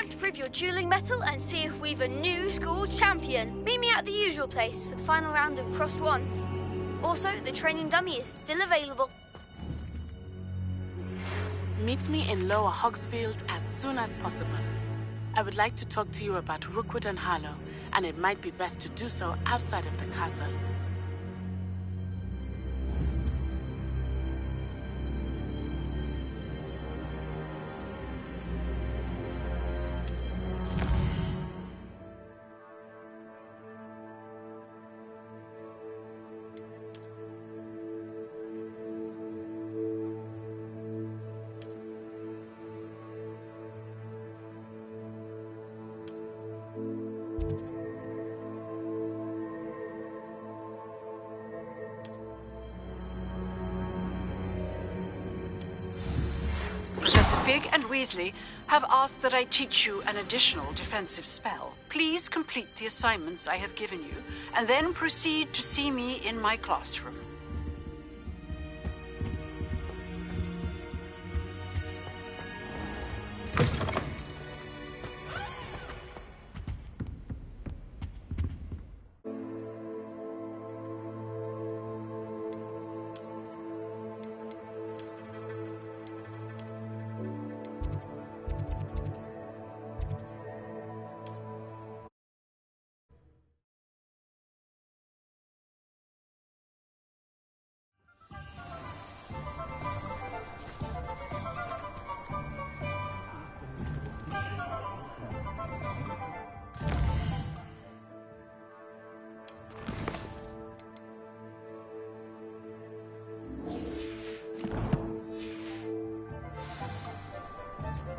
time to prove your dueling mettle and see if we've a new school champion. Meet me at the usual place for the final round of crossed wands. Also, the training dummy is still available. Meet me in Lower Hogsfield as soon as possible. I would like to talk to you about Rookwood and Harlow, and it might be best to do so outside of the castle. Fig and Weasley have asked that I teach you an additional defensive spell. Please complete the assignments I have given you, and then proceed to see me in my classroom.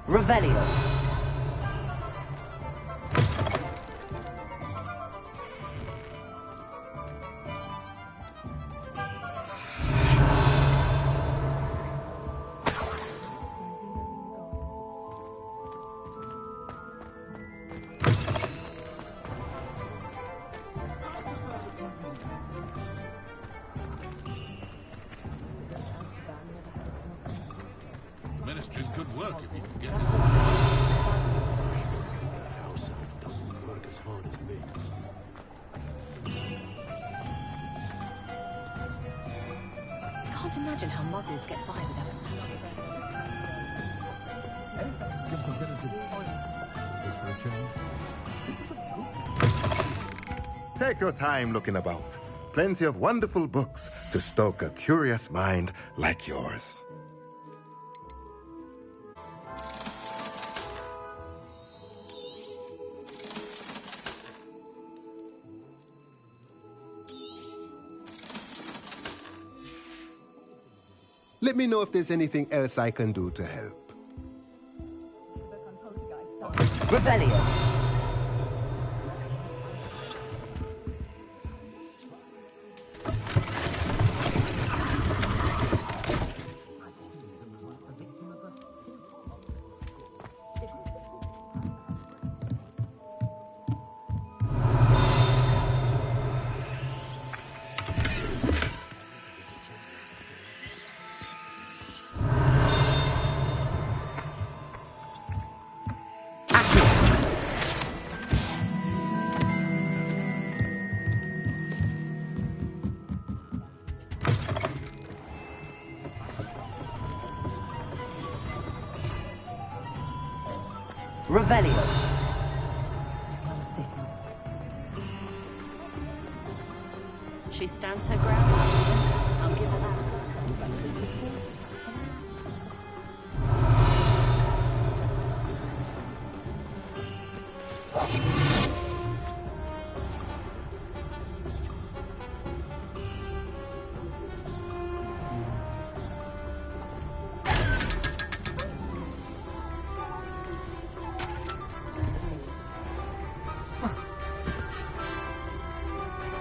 Revelio. Ministry's good work if you can get it. I can't imagine how muggles get by without magic. Take your time looking about. Plenty of wonderful books to stoke a curious mind like yours. Let me know if there's anything else I can do to help. Revelio. Revelio. She stands her ground. I'll give her that.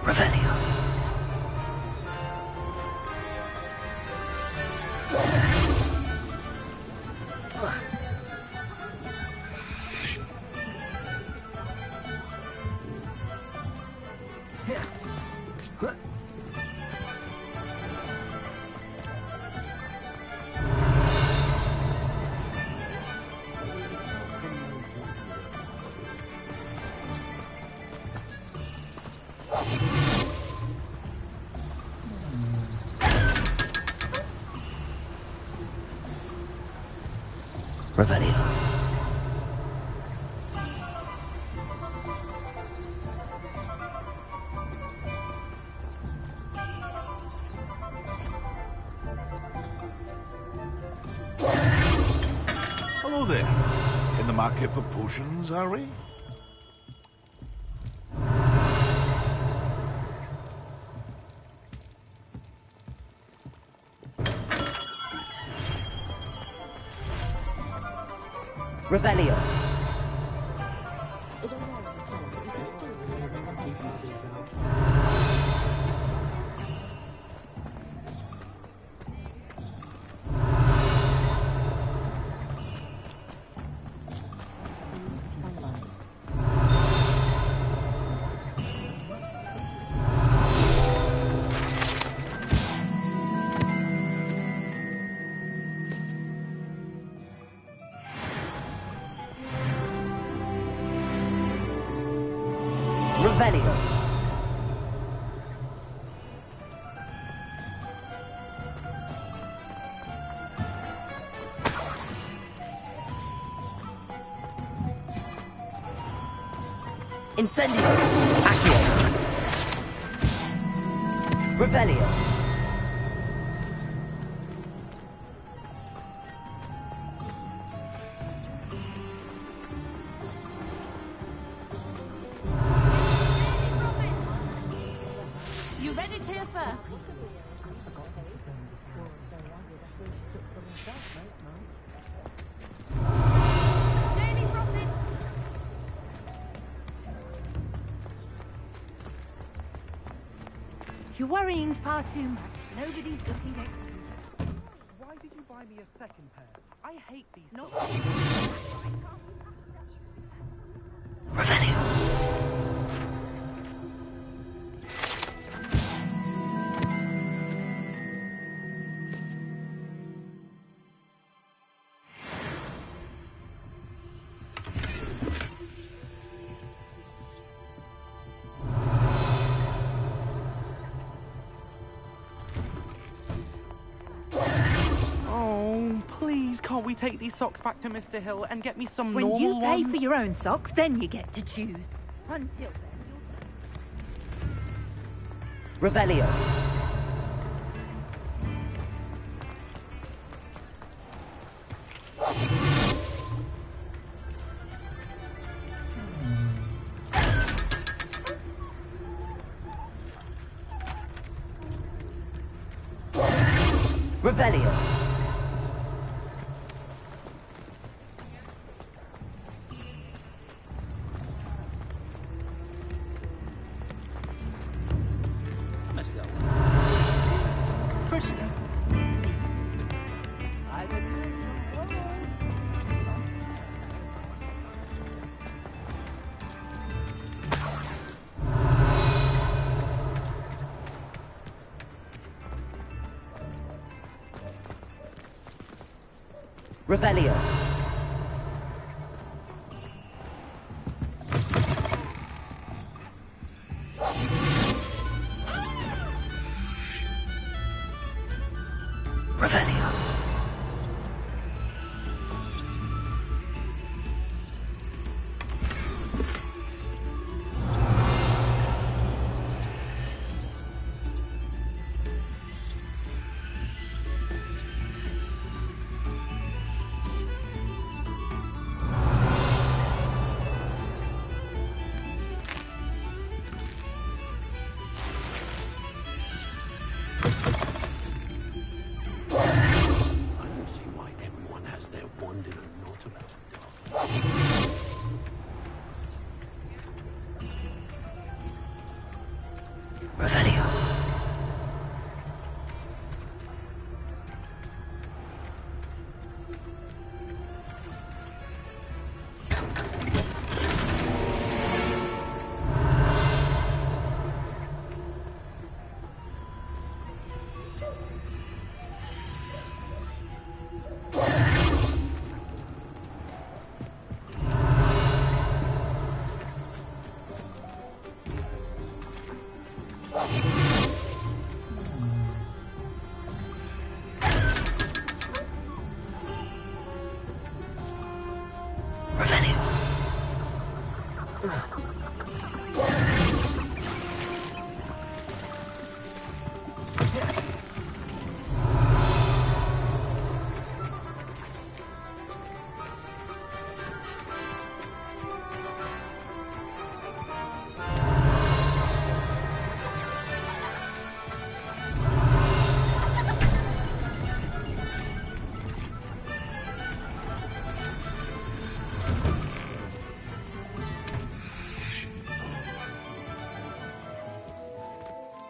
Revelio. Revelio. Hello there. In the market for potions, are we? Revelio. Revelio. Incendio. Accio. Revelio. You ready to hear first? Daily profit. You're worrying far too much. Nobody's looking at you. Why did you buy me a second pair? I hate these. Not Revelio. Oh, please, can't we take these socks back to Mr. Hill and get me some when normal you pay ones? for your own socks, then you get to choose. Until then, Revelio. Revelio. Let's go. Christian. Revelio. Revelio. Revelio.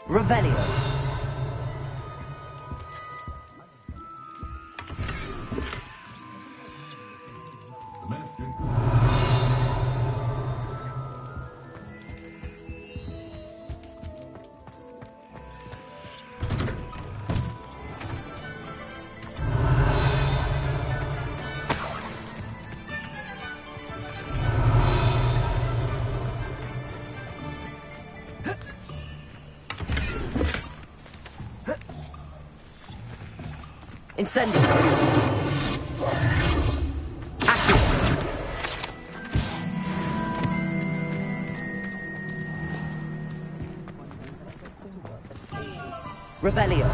Revelio. Incendio. Revelio.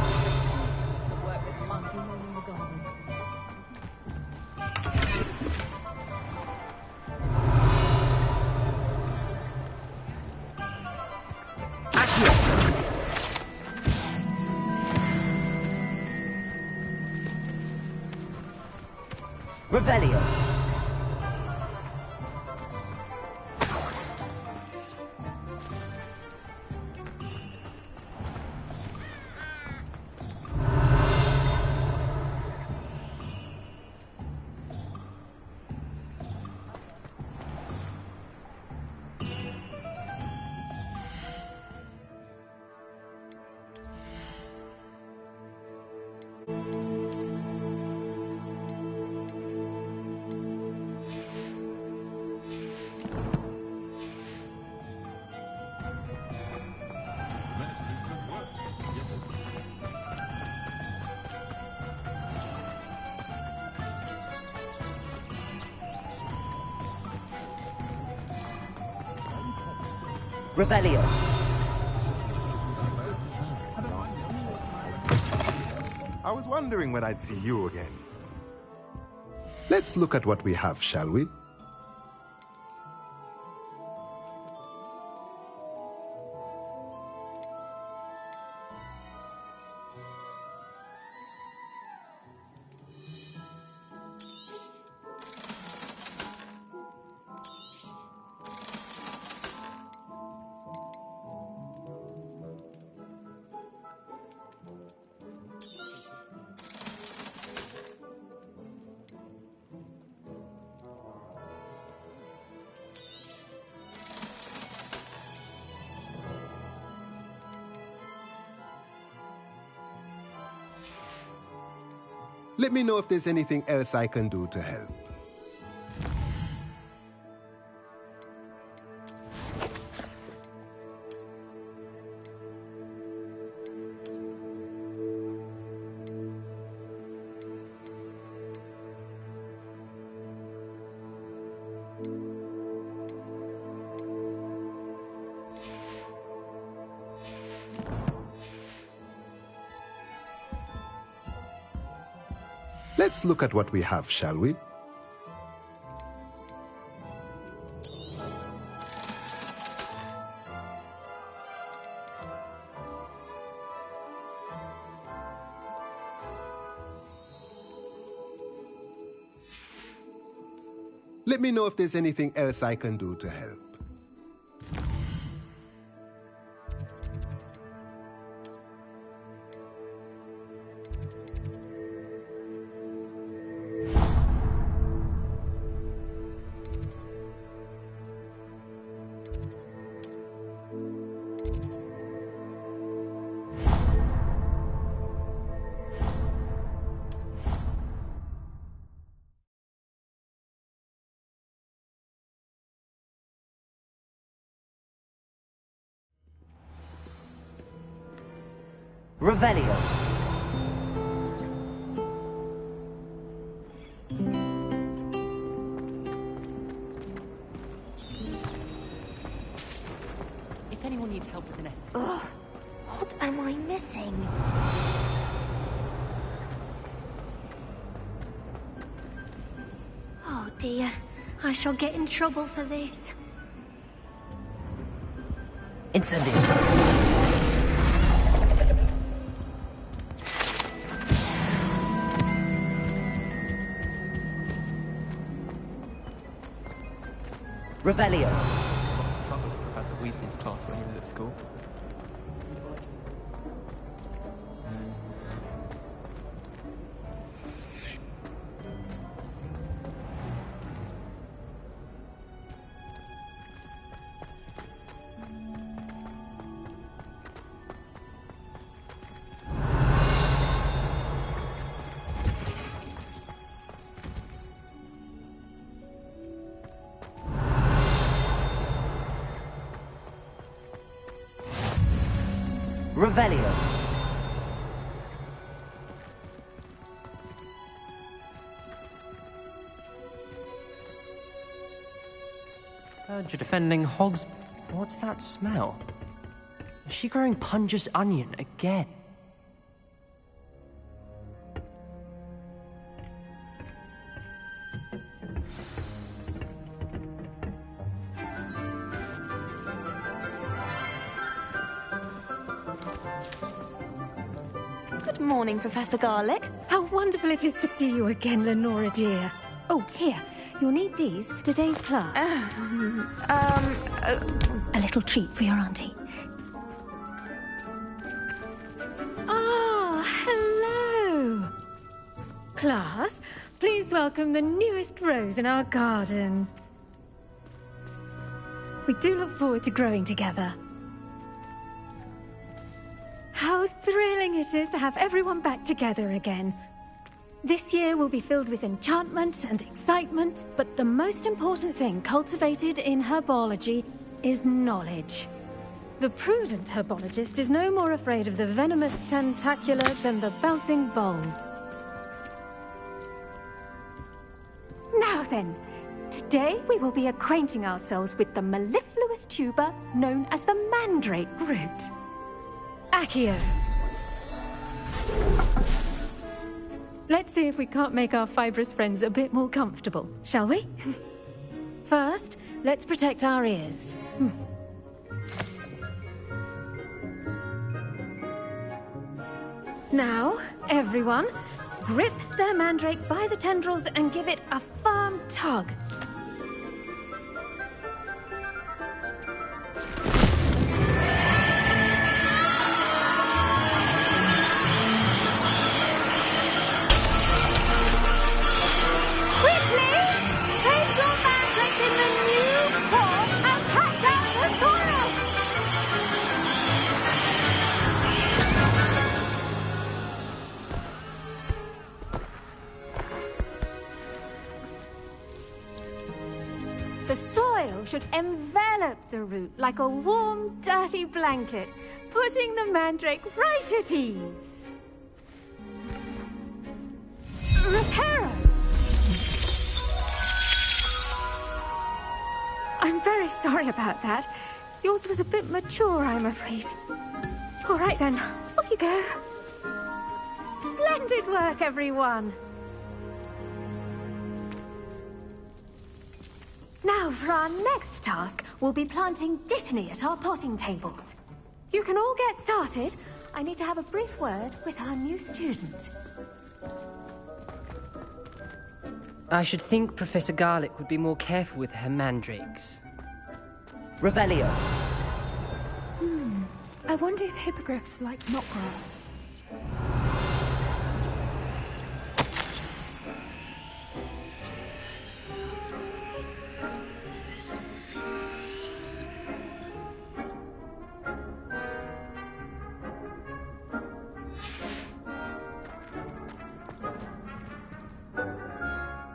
Revelio. Revelio. I was wondering when I'd see you again. Let's look at what we have, shall we? Let me know if there's anything else I can do to help. Let's look at what we have, shall we? Let me know if there's anything else I can do to help. Revelio. If anyone needs help with an essay... Ugh, what am I missing? Oh dear, I shall get in trouble for this. Incendio. Revelio. Trouble with Professor Weasley's class when he was at school. Revelio. Heard you're defending Hogs. What's that smell? Is she growing Punja's onion again? Good morning, Professor Garlick. How wonderful it is to see you again, Lenora dear. Oh, here. You'll need these for today's class. A little treat for your auntie. Ah, hello. Class, please welcome the newest rose in our garden. We do look forward to growing together. How thrilling it is to have everyone back together again. This year will be filled with enchantment and excitement, but the most important thing cultivated in herbology is knowledge. The prudent herbologist is no more afraid of the venomous tentacula than the bouncing bulb. Now then, today we will be acquainting ourselves with the mellifluous tuber known as the mandrake root. Accio. Let's see if we can't make our fibrous friends a bit more comfortable, shall we? First, let's protect our ears. Now, everyone, grip their mandrake by the tendrils and give it a firm tug. The soil should envelop the root like a warm, dirty blanket, putting the mandrake right at ease. Reparo! I'm very sorry about that. Yours was a bit mature, I'm afraid. All right then, off you go. Splendid work, everyone. Now, for our next task, we'll be planting Dittany at our potting tables. You can all get started. I need to have a brief word with our new student. I should think Professor Garlick would be more careful with her mandrakes. Revelio. I wonder if hippogriffs like knotgrass.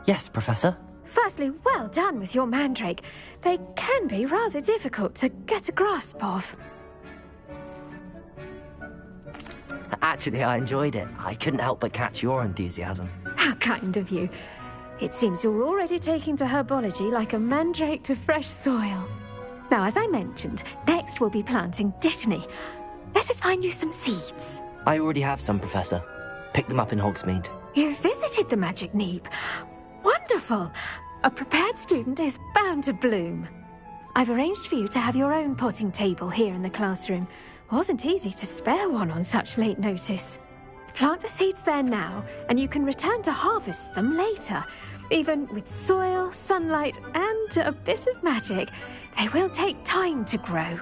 Yes, Professor. Firstly, well done with your mandrake. They can be rather difficult to get a grasp of. Actually, I enjoyed it. I couldn't help but catch your enthusiasm. How kind of you. It seems you're already taking to herbology like a mandrake to fresh soil. Now, as I mentioned, next we'll be planting Dittany. Let us find you some seeds. I already have some, Professor. Picked them up in Hogsmeade. You visited the Magic Neep. Wonderful! A prepared student is bound to bloom. I've arranged for you to have your own potting table here in the classroom. Wasn't easy to spare one on such late notice. Plant the seeds there now, and you can return to harvest them later. Even with soil, sunlight, and a bit of magic, they will take time to grow.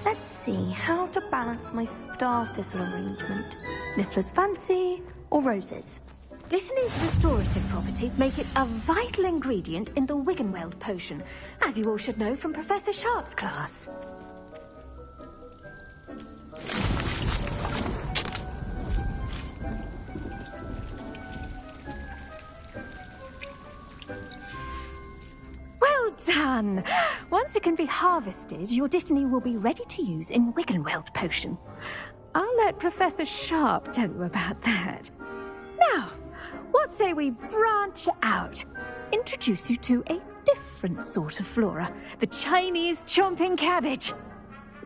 Let's see how to balance my star thistle arrangement. Niffler's fancy or roses? Dittany's restorative properties make it a vital ingredient in the Wiggenweld potion, as you all should know from Professor Sharp's class. Well done! Once it can be harvested, your Dittany will be ready to use in Wiggenweld potion. I'll let Professor Sharp tell you about that. Now, what say we branch out? Introduce you to a different sort of flora, the Chinese chomping cabbage.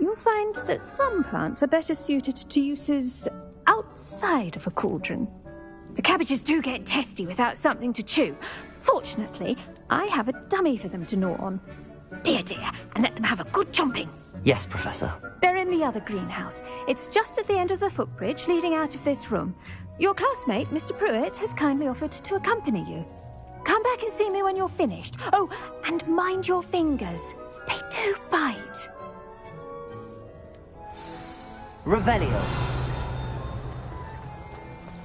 You'll find that some plants are better suited to uses outside of a cauldron. The cabbages do get testy without something to chew. Fortunately, I have a dummy for them to gnaw on. Be a dear and let them have a good chomping. Yes, Professor. They're in the other greenhouse. It's just at the end of the footbridge leading out of this room. Your classmate, Mr. Pruitt, has kindly offered to accompany you. Come back and see me when you're finished. Oh, and mind your fingers. They do bite. Revelio.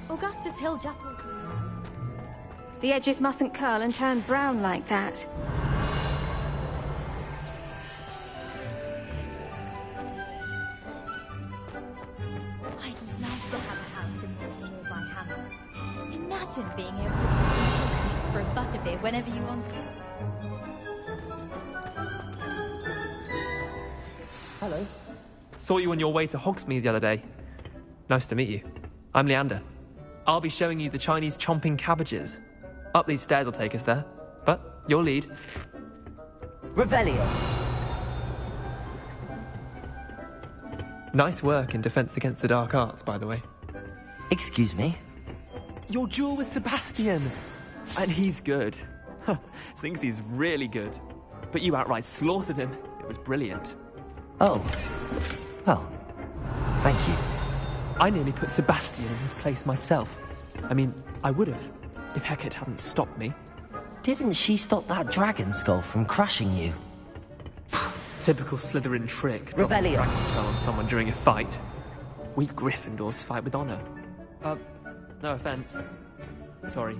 Augustus Hill Chapel. The edges mustn't curl and turn brown like that. I'd love to have a house in one of the nearby hamlets. Imagine being able to for a butterbeer whenever you wanted. Hello. Saw you on your way to Hogsmeade the other day. Nice to meet you. I'm Leander. I'll be showing you the Chinese chomping cabbages. Up these stairs will take us there, but your lead. Revelio. Nice work in Defense Against the Dark Arts, by the way. Excuse me? Your duel with Sebastian! And he's good. Thinks he's really good. But you outright slaughtered him. It was brilliant. Oh. Well, thank you. I nearly put Sebastian in his place myself. I mean, I would have, if Hecate hadn't stopped me. Didn't she stop that dragon skull from crushing you? Typical Slytherin trick. Revelio. Drop a dragon skull on someone during a fight. We Gryffindors fight with honor. No offense. Sorry.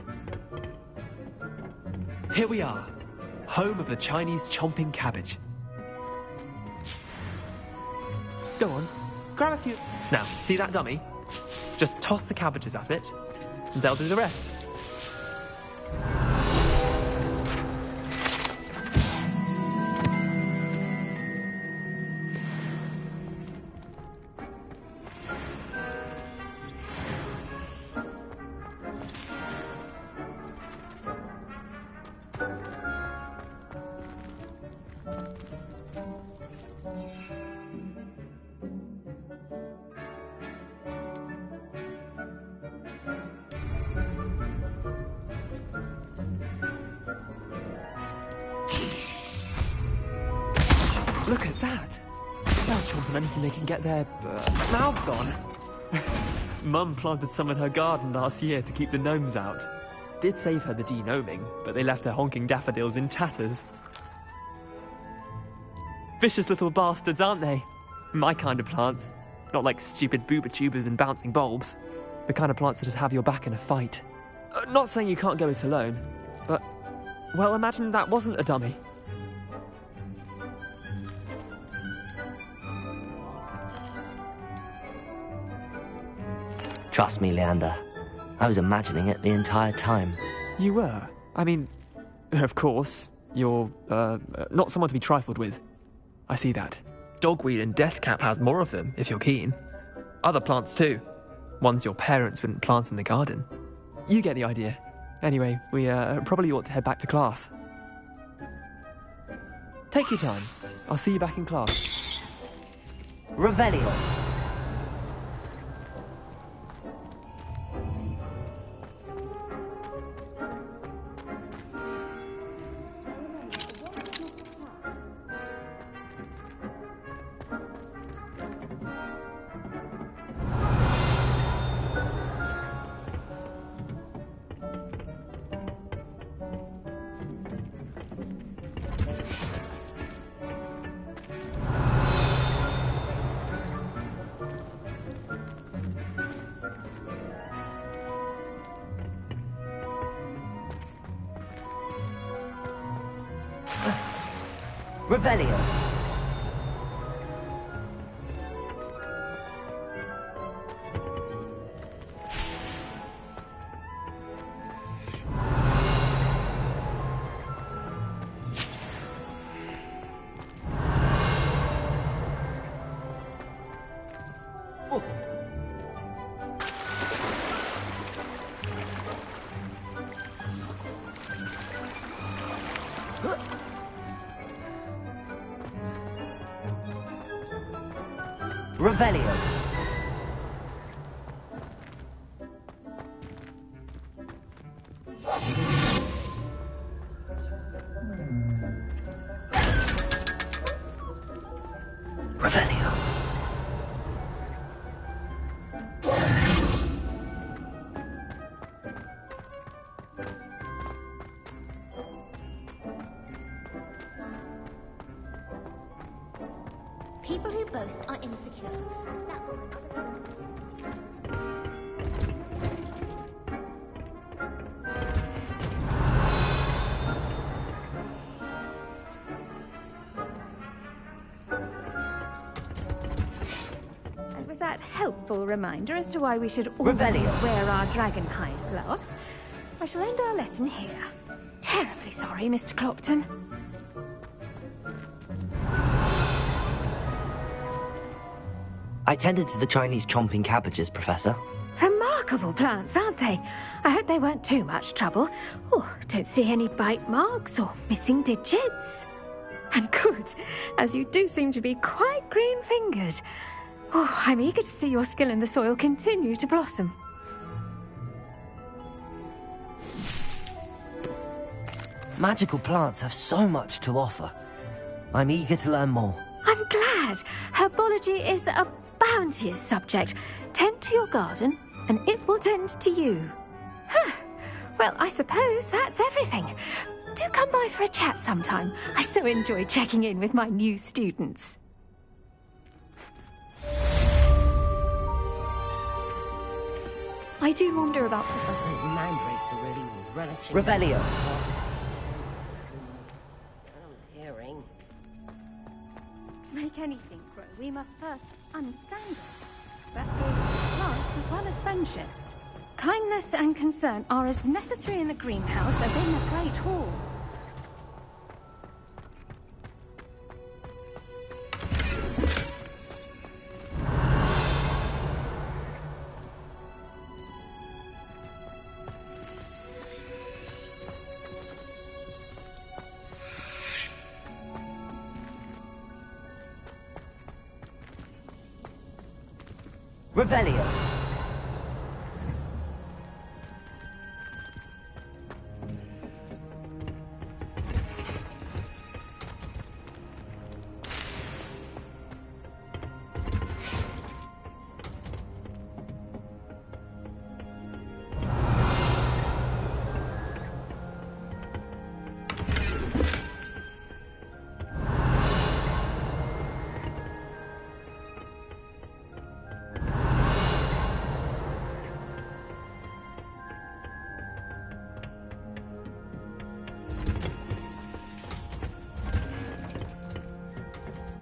Here we are, home of the Chinese chomping cabbage. Go on, grab a few. Now, see that dummy? Just toss the cabbages at it, and they'll do the rest. Look at that! They'll chomp on anything they can get their mouths on. Mum planted some in her garden last year to keep the gnomes out. Did save her the de-gnoming, but they left her honking daffodils in tatters. Vicious little bastards, aren't they? My kind of plants. Not like stupid booba tubers and bouncing bulbs. The kind of plants that just have your back in a fight. Not saying you can't go it alone, but... well, imagine that wasn't a dummy. Trust me, Leander. I was imagining it the entire time. You were? I mean, of course, you're, not someone to be trifled with. I see that. Dogweed and Deathcap has more of them, if you're keen. Other plants too. Ones your parents wouldn't plant in the garden. You get the idea. Anyway, we probably ought to head back to class. Take your time. I'll see you back in class. Revelio. Revelio. Revelio. Revelio. People who boast are insecure. And with that helpful reminder as to why we should always wear our dragon hide gloves, I shall end our lesson here. Terribly sorry, Mr. Clopton. I tended to the Chinese chomping cabbages, Professor. Remarkable plants, aren't they? I hope they weren't too much trouble. Oh, don't see any bite marks or missing digits. And good, as you do seem to be quite green-fingered. Oh, I'm eager to see your skill in the soil continue to blossom. Magical plants have so much to offer. I'm eager to learn more. I'm glad. Herbology is a bounteous subject. Tend to your garden, and it will tend to you. Well, I suppose that's everything. Do come by for a chat sometime. I so enjoy checking in with my new students. I do wonder about Those mandrakes are really relishing. Revelio. Hearing. To make anything grow, we must first understand it. That goes for plants as well as friendships. Kindness and concern are as necessary in the greenhouse as in the Great Hall. Revelio.